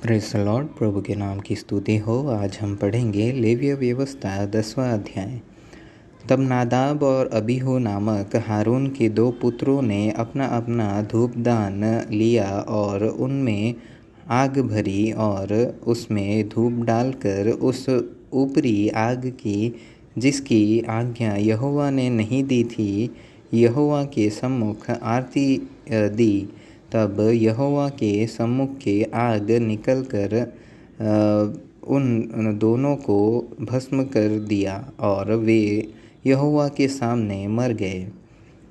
Praise the Lord. प्रभु के नाम की स्तुति हो। आज हम पढ़ेंगे लेवीय व्यवस्था 10वां अध्याय। तब नादाब और अबीहू नामक हारून के दो पुत्रों ने अपना अपना धूपदान लिया और उनमें आग भरी और उसमें धूप डालकर उस ऊपरी आग की जिसकी आज्ञा यहोवा ने नहीं दी थी, यहोवा के सम्मुख आरती दी। तब यहोवा के सम्मुख के आग निकलकर उन दोनों को भस्म कर दिया और वे यहोवा के सामने मर गए।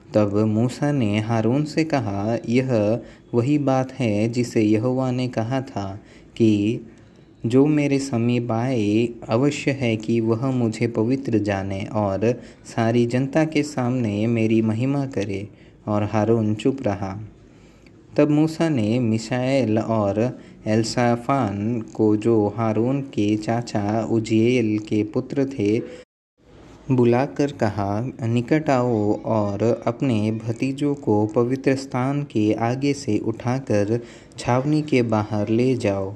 तब मूसा ने हारून से कहा, यह वही बात है जिसे यहोवा ने कहा था कि जो मेरे समीप आए अवश्य है कि वह मुझे पवित्र जाने और सारी जनता के सामने मेरी महिमा करे। और हारून चुप रहा। तब मूसा ने मिशाएल और एलसाफान को, जो हारून के चाचा उजिएल के पुत्र थे, बुलाकर कहा, निकट आओ और अपने भतीजों को पवित्र स्थान के आगे से उठाकर छावनी के बाहर ले जाओ।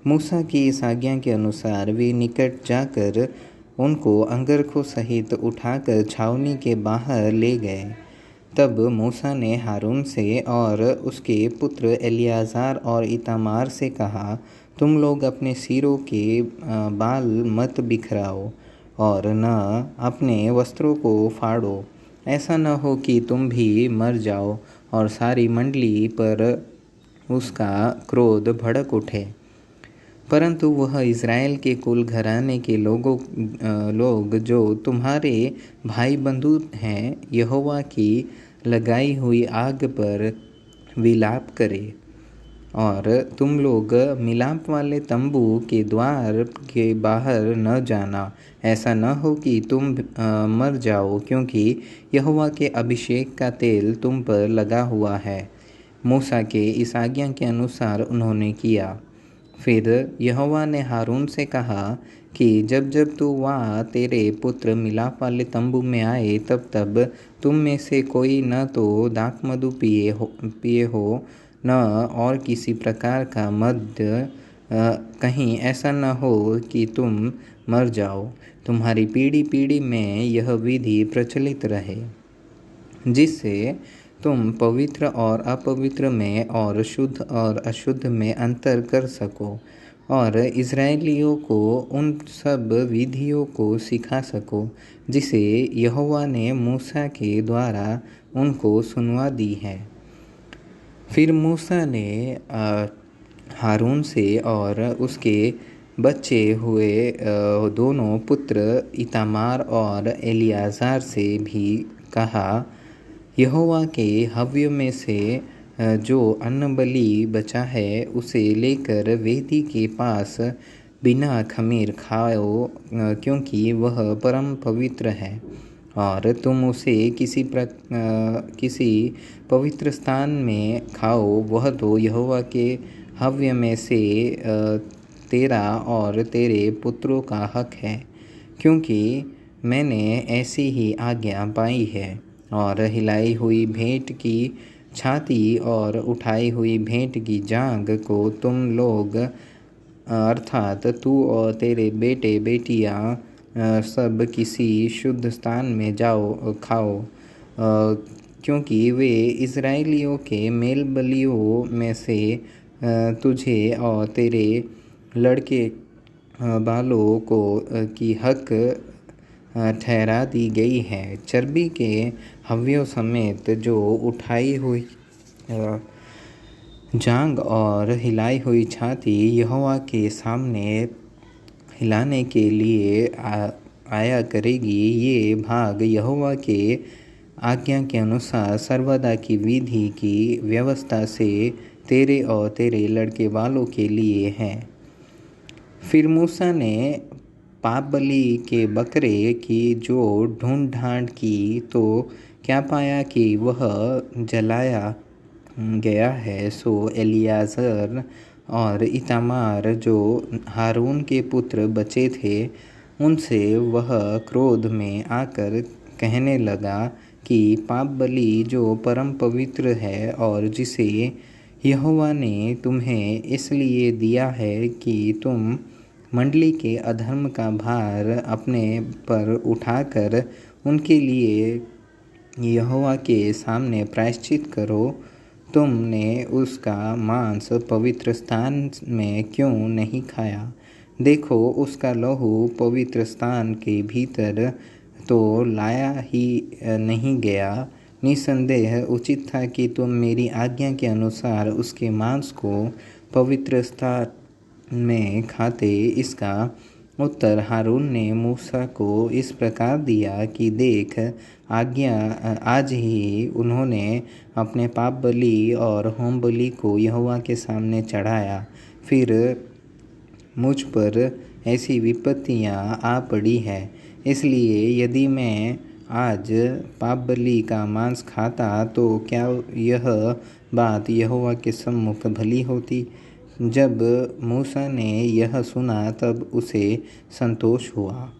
मूसा की इस आज्ञा के अनुसार वे निकट जाकर उनको अंगरखों सहित उठाकर छावनी के बाहर ले गए। तब मूसा ने हारून से और उसके पुत्र एलियाज़ार और इतामार से कहा, तुम लोग अपने सिरों के बाल मत बिखराओ और न अपने वस्त्रों को फाड़ो, ऐसा न हो कि तुम भी मर जाओ और सारी मंडली पर उसका क्रोध भड़क उठे। परंतु वह इज़राइल के कुल घराने के लोग जो तुम्हारे भाई बंधु हैं, यहोवा की लगाई हुई आग पर विलाप करे। और तुम लोग मिलाप वाले तंबू के द्वार के बाहर न जाना, ऐसा न हो कि तुम मर जाओ, क्योंकि यहोवा के अभिषेक का तेल तुम पर लगा हुआ है। मूसा के इस आज्ञा के अनुसार उन्होंने किया। फिर यहोवा ने हारून से कहा कि जब जब तू वहाँ तेरे पुत्र मिलाप वाले तंबू में आए, तब तब तुम में से कोई न तो दाखमधु पिए हो न और किसी प्रकार का मद्य, कहीं ऐसा न हो कि तुम मर जाओ। तुम्हारी पीढ़ी पीढ़ी में यह विधि प्रचलित रहे, जिससे तुम पवित्र और अपवित्र में और शुद्ध और अशुद्ध में अंतर कर सको और इज़राइलियों को उन सब विधियों को सिखा सको जिसे यहोवा ने मूसा के द्वारा उनको सुनवा दी है। फिर मूसा ने हारून से और उसके बच्चे हुए दोनों पुत्र इतामार और एलियाज़ार से भी कहा, यहोवा के हव्य में से जो अन्न बलि बचा है उसे लेकर वेदी के पास बिना खमीर खाओ, क्योंकि वह परम पवित्र है। और तुम उसे किसी पवित्र स्थान में खाओ, वह तो यहोवा के हव्य में से तेरा और तेरे पुत्रों का हक है, क्योंकि मैंने ऐसी ही आज्ञा पाई है। और हिलाई हुई भेंट की छाती और उठाई हुई भेंट की जांघ को तुम लोग, अर्थात तू और तेरे बेटे बेटियां, सब किसी शुद्ध स्थान में जाओ खाओ, क्योंकि वे इज़राइलियों के मेल बलियों में से तुझे और तेरे लड़के बालों को की हक ठहरा दी गई है। चर्बी के हव्यों समेत जो उठाई हुई जांघ और हिलाई हुई छाती यहोवा के सामने हिलाने के लिए आया करेगी, ये भाग यहोवा के आज्ञा के अनुसार सर्वदा की विधि की व्यवस्था से तेरे और तेरे लड़के वालों के लिए है। फिर मूसा ने पाप बलि के बकरे की जो ढूंढ की, तो क्या पाया कि वह जलाया गया है। सो एलियाज़र और इतामार, जो हारून के पुत्र बचे थे, उनसे वह क्रोध में आकर कहने लगा कि पाप बलि जो परम पवित्र है और जिसे यहोवा ने तुम्हें इसलिए दिया है कि तुम मंडली के अधर्म का भार अपने पर उठाकर उनके लिए यहोवा के सामने प्रायश्चित करो। तुमने उसका मांस पवित्र स्थान में क्यों नहीं खाया? देखो, उसका लहू पवित्र स्थान के भीतर तो लाया ही नहीं गया। निसंदेह उचित था कि तुम मेरी आज्ञा के अनुसार उसके मांस को पवित्र स्थान में खाते। इसका उत्तर हारून ने मूसा को इस प्रकार दिया कि देख, आज ही उन्होंने अपने पाप बलि और होम बलि को यहोवा के सामने चढ़ाया, फिर मुझ पर ऐसी विपत्तियां आ पड़ी है। इसलिए यदि मैं आज पाप बलि का मांस खाता तो क्या यह बात यहोवा के सम्मुख भली होती? जब मूसा ने यह सुना तब उसे संतोष हुआ।